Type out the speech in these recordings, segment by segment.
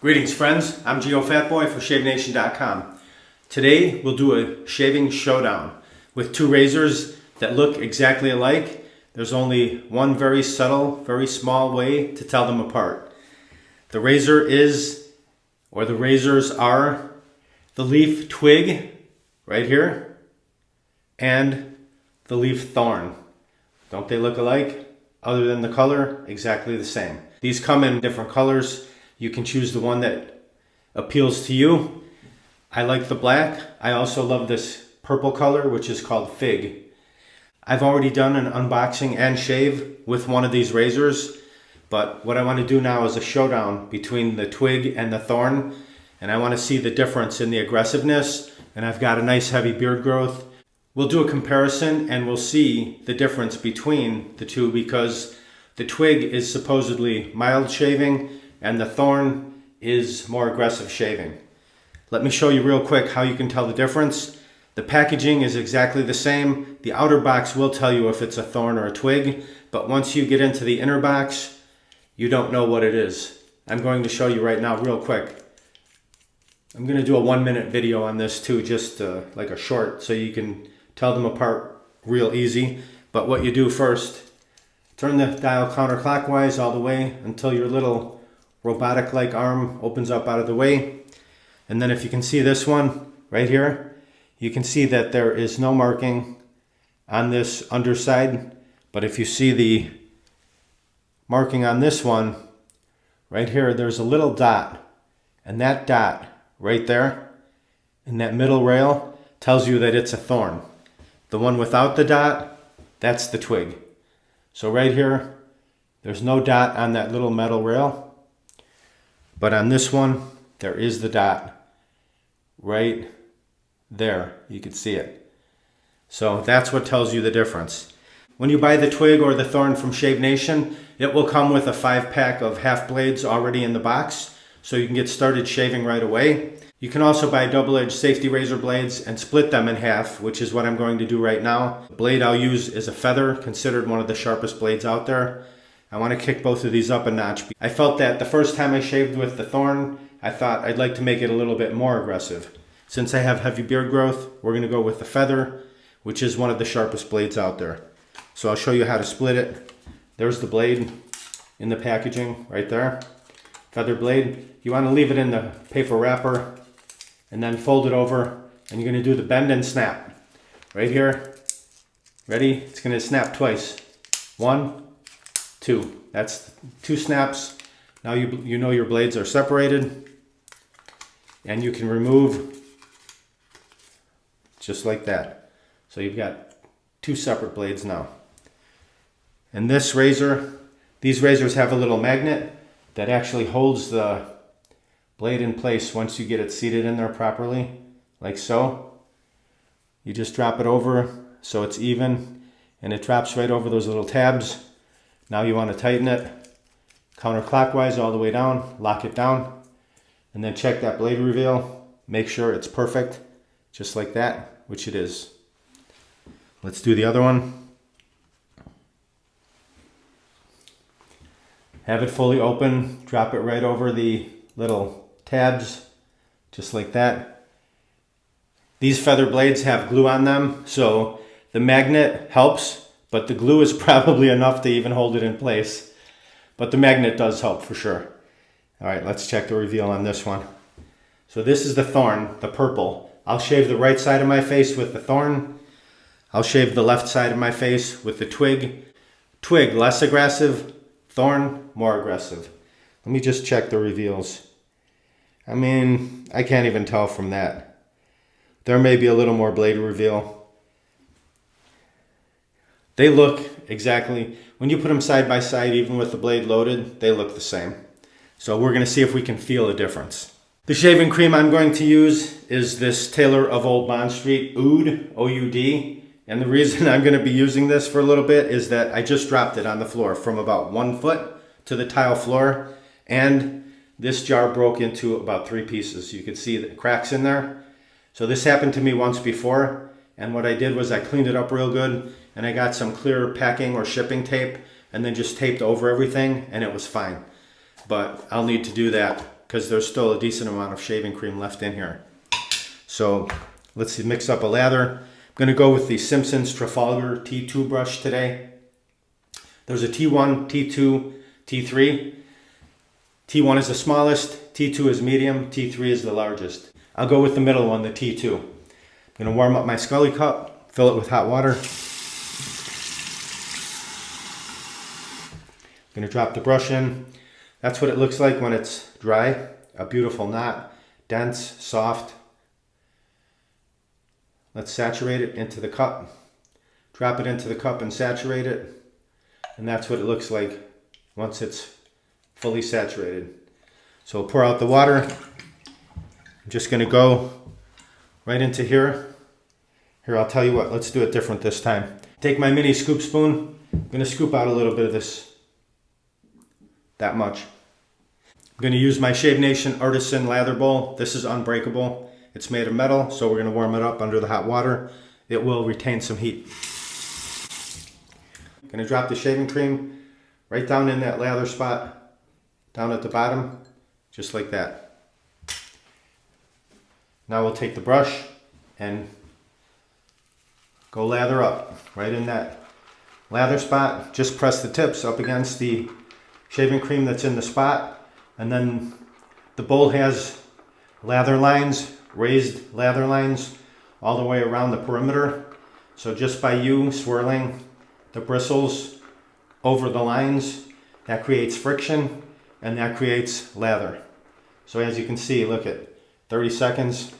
Greetings friends, I'm Geofatboy for ShaveNation.com. Today we'll do a shaving showdown with two razors that look exactly alike. There's only one very subtle, very small way to tell them apart. The razor is, or the razors are, the leaf Twig, right here, and the leaf Thorn. Don't they look alike? Other than the color, exactly the same. These come in different colors. You can choose the one that appeals to you. I like the black. I also love this purple color, which is called Fig. I've already done an unboxing and shave with one of these razors, but what I want to do now is a showdown between the Twig and the Thorn, and I want to see the difference in the aggressiveness, and I've got a nice heavy beard growth. We'll do a comparison and we'll see the difference between the two because the Twig is supposedly mild shaving and the Thorn is more aggressive shaving. Let me show you real quick how you can tell the difference. The packaging is exactly the same. The outer box will tell you if it's a Thorn or a Twig, but once you get into the inner box, you don't know what it is. I'm going to show you right now real quick. I'm going to do a 1-minute video on this too, just like a short, so you can tell them apart real easy. But what you do first, turn the dial counterclockwise all the way until your little robotic-like arm opens up out of the way. And then if you can see this one right here, you can see that there is no marking on this underside. But if you see the marking on this one, right here, there's a little dot. And that dot right there in that middle rail tells you that it's a Thorn. The one without the dot, that's the Twig. So right here, there's no dot on that little metal rail. But on this one, there is the dot right there. You can see it. So that's what tells you the difference. When you buy the Twig or the Thorn from Shave Nation, it will come with a 5-pack of half blades already in the box, so you can get started shaving right away. You can also buy double-edged safety razor blades and split them in half, which is what I'm going to do right now. The blade I'll use is a feather, considered one of the sharpest blades out there. I want to kick both of these up a notch. I felt that the first time I shaved with the Thorn, I thought I'd like to make it a little bit more aggressive. Since I have heavy beard growth, we're going to go with the feather, which is one of the sharpest blades out there. So I'll show you how to split it. There's the blade in the packaging right there. Feather blade. You want to leave it in the paper wrapper and then fold it over, and you're going to do the bend and snap. Right here. Ready? It's going to snap twice. 1, 2. That's 2 snaps. Now you know your blades are separated, and you can remove just like that. So you've got 2 separate blades now. And this razor, these razors have a little magnet that actually holds the blade in place once you get it seated in there properly, like so. You just drop it over so it's even, and it drops right over those little tabs. Now you want to tighten it counterclockwise all the way down, lock it down, and then check that blade reveal. Make sure it's perfect, just like that, which it is. Let's do the other one. Have it fully open, drop it right over the little tabs, just like that. These feather blades have glue on them, so the magnet helps, but the glue is probably enough to even hold it in place. But the magnet does help for sure. All right, let's check the reveal on this one. So this is the Thorn, the purple. I'll shave the right side of my face with the Thorn. I'll shave the left side of my face with the Twig. Twig, less aggressive. Thorn, more aggressive. Let me just check the reveals. I mean, I can't even tell from that. There may be a little more blade reveal. They look exactly, when you put them side by side, even with the blade loaded, they look the same. So we're going to see if we can feel a difference. The shaving cream I'm going to use is this Taylor of Old Bond Street Oud, O-U-D. And the reason I'm going to be using this for a little bit is that I just dropped it on the floor from about 1 foot to the tile floor. And this jar broke into about 3 pieces. You could see the cracks in there. So this happened to me once before. And what I did was I cleaned it up real good. And I got some clear packing or shipping tape. And then just taped over everything. And it was fine. But I'll need to do that because there's still a decent amount of shaving cream left in here. So let's see, mix up a lather. I'm going to go with the Simpson's Trafalgar T2 brush today. There's a T1, T2, T3. T1 is the smallest, T2 is medium, T3 is the largest. I'll go with the middle one, the T2. I'm going to warm up my Scully cup, fill it with hot water. I'm going to drop the brush in. That's what it looks like when it's dry. A beautiful knot, dense, soft. Let's saturate it into the cup. Drop it into the cup and saturate it. And that's what it looks like once it's fully saturated. So we'll pour out the water. I'm just going to go right into here. Here, I'll tell you what, let's do it different this time. Take my mini scoop spoon. I'm going to scoop out a little bit of this. That much. I'm going to use my Shave Nation Artisan lather bowl. This is unbreakable. It's made of metal, so we're going to warm it up under the hot water. It will retain some heat. I'm going to drop the shaving cream right down in that lather spot, down at the bottom, just like that. Now we'll take the brush and go lather up right in that lather spot. Just press the tips up against the shaving cream that's in the spot, and then the bowl has lather lines, raised lather lines all the way around the perimeter. So just by you swirling the bristles over the lines, that creates friction and that creates lather. So as you can see, look at 30 seconds,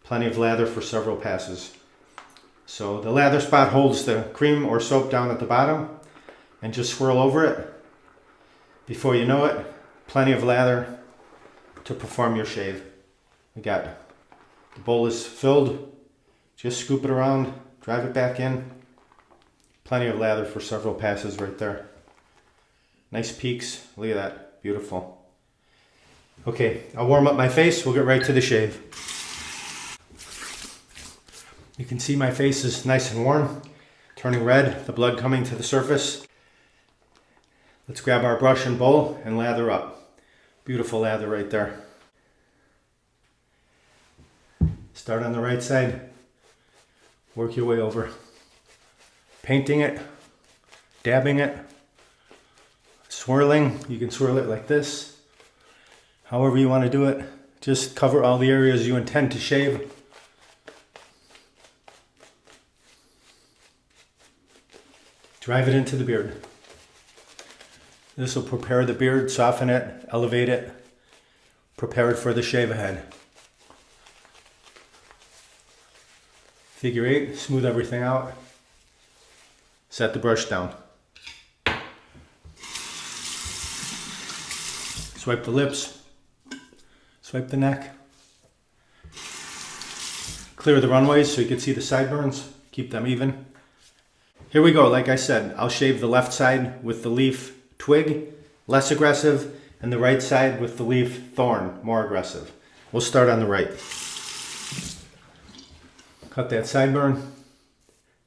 plenty of lather for several passes. So the lather spot holds the cream or soap down at the bottom, and just swirl over it. Before you know it, plenty of lather to perform your shave. We got the bowl is filled. Just scoop it around, drive it back in. Plenty of lather for several passes right there. Nice peaks. Look at that. Beautiful. Okay, I'll warm up my face. We'll get right to the shave. You can see my face is nice and warm, turning red, the blood coming to the surface. Let's grab our brush and bowl and lather up. Beautiful lather right there. Start on the right side, work your way over. Painting it, dabbing it, swirling. You can swirl it like this. However you want to do it. Just cover all the areas you intend to shave. Drive it into the beard. This will prepare the beard, soften it, elevate it, prepare it for the shave ahead. Figure 8, smooth everything out. Set the brush down. Swipe the lips, swipe the neck. Clear the runways so you can see the sideburns, keep them even. Here we go, like I said, I'll shave the left side with the leaf Twig, less aggressive, and the right side with the leaf Thorn, more aggressive. We'll start on the right. Cut that sideburn.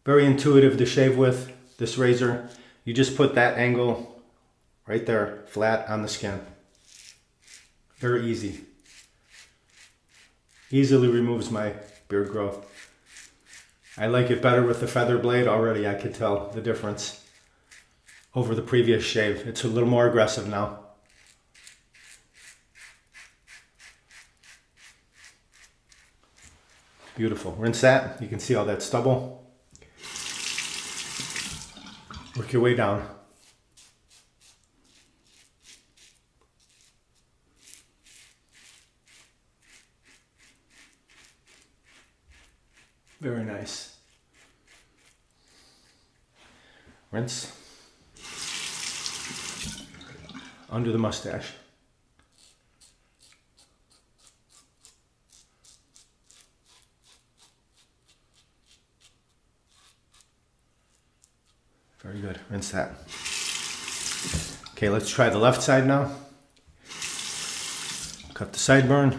Very intuitive to shave with this razor. You just put that angle right there, flat on the skin. Very easy. Easily removes my beard growth. I like it better with the feather blade. Already I could tell the difference over the previous shave. It's a little more aggressive now. Beautiful. Rinse that. You can see all that stubble. Work your way down. Very nice. Rinse. Under the mustache. Very good. Rinse that. Okay, let's try the left side now. Cut the sideburn.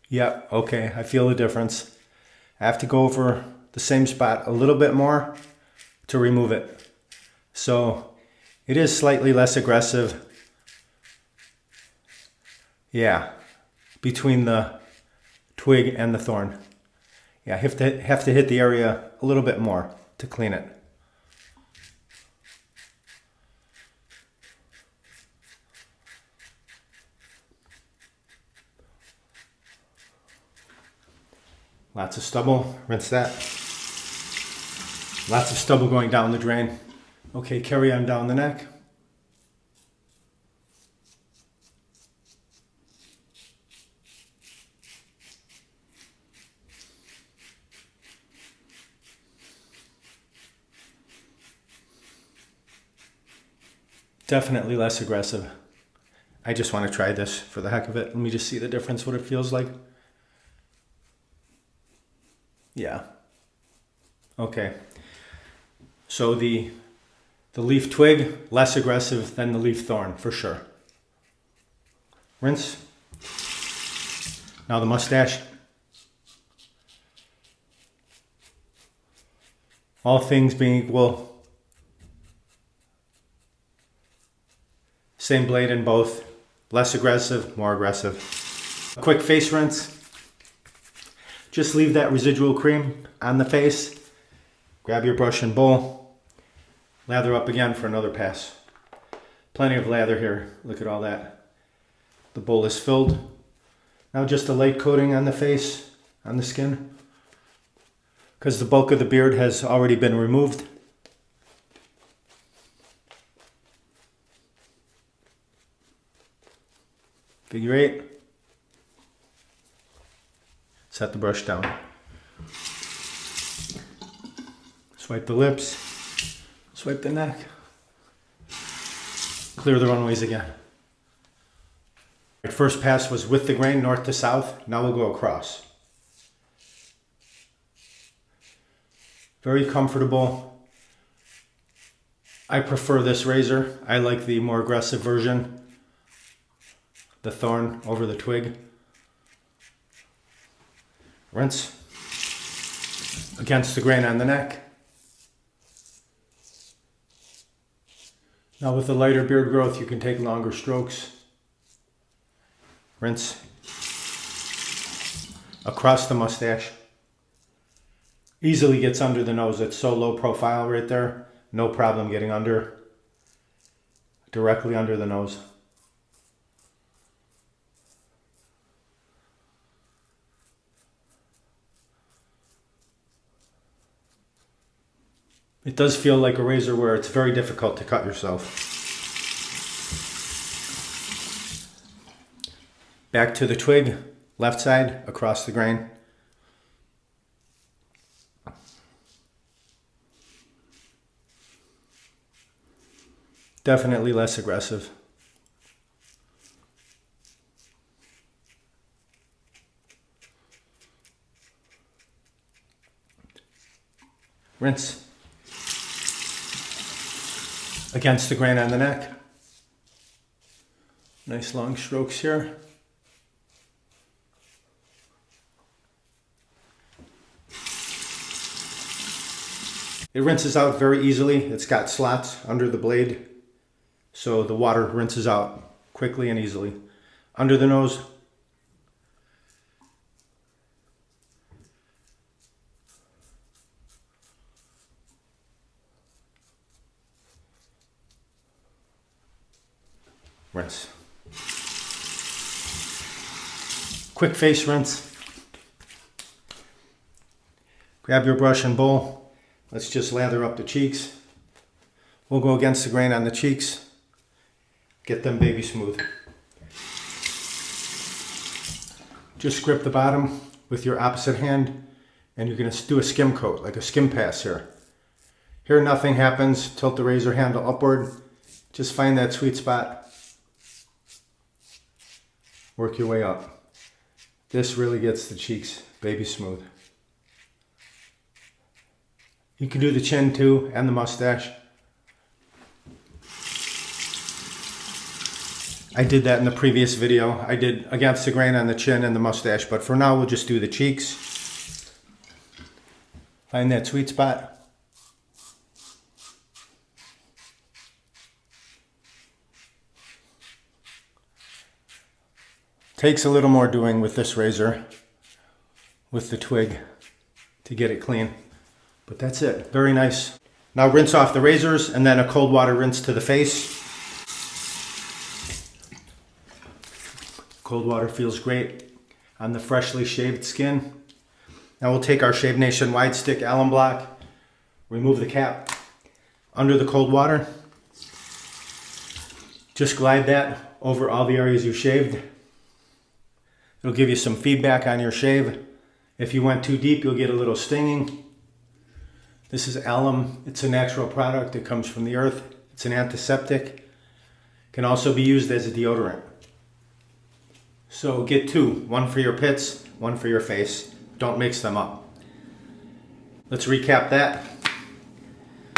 Yep, okay, I feel the difference. I have to go over the same spot a little bit more to remove it. So It is slightly less aggressive. Yeah, between the twig and the thorn. Yeah, have to hit the area a little bit more to clean it. Lots of stubble, rinse that. Lots of stubble going down the drain. Okay, carry on down the neck. Definitely less aggressive. I just want to try this for the heck of it. Let me just see the difference, what it feels like. Yeah. Okay. So the leaf twig, less aggressive than the leaf thorn, for sure. Rinse. Now the mustache. All things being equal, same blade in both. Less aggressive, more aggressive. A quick face rinse. Just leave that residual cream on the face. Grab your brush and bowl. Lather up again for another pass. Plenty of lather here. Look at all that. The bowl is filled. Now just a light coating on the face, on the skin, because the bulk of the beard has already been removed. Figure 8. Set the brush down. Swipe the lips. Swipe the neck. Clear the runways again. First pass was with the grain, north to south. Now we'll go across. Very comfortable. I prefer this razor. I like the more aggressive version. The thorn over the twig. Rinse. Against the grain on the neck. Now with the lighter beard growth, you can take longer strokes. Rinse. Across the mustache. Easily gets under the nose. It's so low profile right there. No problem getting under. Directly under the nose. It does feel like a razor where it's very difficult to cut yourself. Back to the twig, left side, across the grain. Definitely less aggressive. Rinse. Against the grain on the neck. Nice long strokes here. It rinses out very easily. It's got slots under the blade, so the water rinses out quickly and easily. Under the nose. Rinse. Quick face rinse. Grab your brush and bowl. Let's just lather up the cheeks. We'll go against the grain on the cheeks. Get them baby smooth. Just grip the bottom with your opposite hand and you're going to do a skim coat, like a skim pass here. Here nothing happens. Tilt the razor handle upward. Just find that sweet spot. Work your way up. This really gets the cheeks baby smooth. You can do the chin too and the mustache. I did that in the previous video. I did against the grain on the chin and the mustache, but for now we'll just do the cheeks. Find that sweet spot. Takes a little more doing with this razor, with the Twig, to get it clean. But that's it, very nice. Now rinse off the razors and then a cold water rinse to the face. Cold water feels great on the freshly shaved skin. Now we'll take our Shave Nation wide stick alum block, remove the cap under the cold water. Just glide that over all the areas you shaved. It'll give you some feedback on your shave. If you went too deep, you'll get a little stinging. This is alum. It's a natural product. It comes from the earth. It's an antiseptic. Can also be used as a deodorant. So get two, one for your pits, one for your face. Don't mix them up. Let's recap that.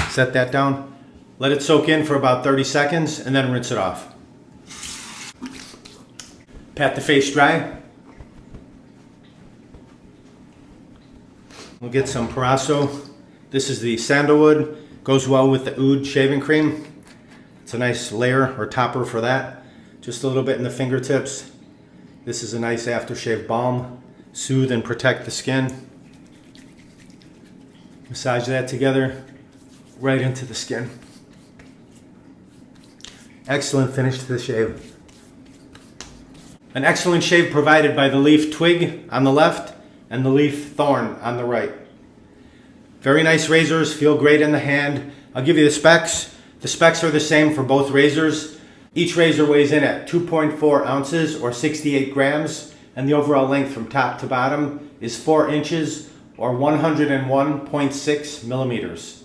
Set that down. Let it soak in for about 30 seconds and then rinse it off. Pat the face dry. We'll get some Parasso. This is the sandalwood. Goes well with the oud shaving cream. It's a nice layer or topper for that. Just a little bit in the fingertips. This is a nice aftershave balm. Soothe and protect the skin. Massage that together right into the skin. Excellent finish to the shave. An excellent shave provided by the leaf Twig on the left and the leaf Thorn on the right. Very nice razors, feel great in the hand. I'll give you the specs. The specs are the same for both razors. Each razor weighs in at 2.4 ounces or 68 grams, and the overall length from top to bottom is 4 inches or 101.6 millimeters.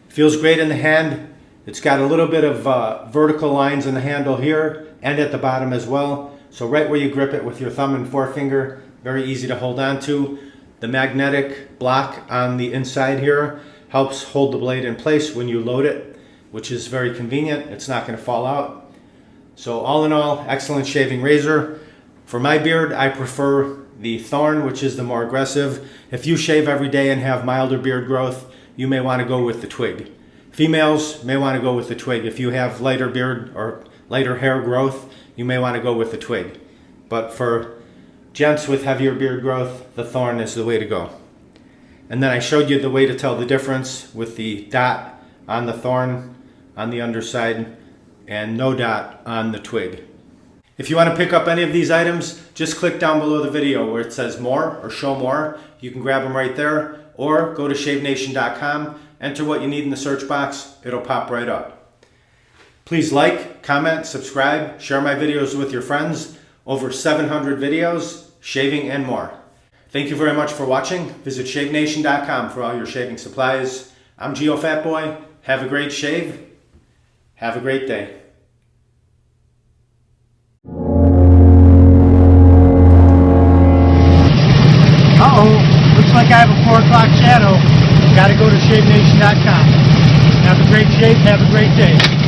Feels great in the hand. It's got a little bit of vertical lines in the handle here and at the bottom as well. So right where you grip it with your thumb and forefinger, very easy to hold on to. The magnetic block on the inside here helps hold the blade in place when you load it, which is very convenient. It's not going to fall out. So all in all, excellent shaving razor. For my beard, I prefer the Thorn, which is the more aggressive. If you shave every day and have milder beard growth, you may want to go with the Twig. Females may want to go with the Twig. If you have lighter beard or lighter hair growth, you may want to go with the Twig. But for gents with heavier beard growth, the Thorn is the way to go. And then I showed you the way to tell the difference with the dot on the Thorn on the underside and no dot on the Twig. If you want to pick up any of these items, just click down below the video where it says more or show more. You can grab them right there, or go to ShaveNation.com, enter what you need in the search box, it'll pop right up. Please like, comment, subscribe, share my videos with your friends. Over 700 videos, shaving and more. Thank you very much for watching. Visit ShaveNation.com for all your shaving supplies. I'm Geofatboy. Have a great shave. Have a great day. Uh-oh, looks like I have a 4 o'clock shadow. Gotta go to ShaveNation.com. Have a great shave, have a great day.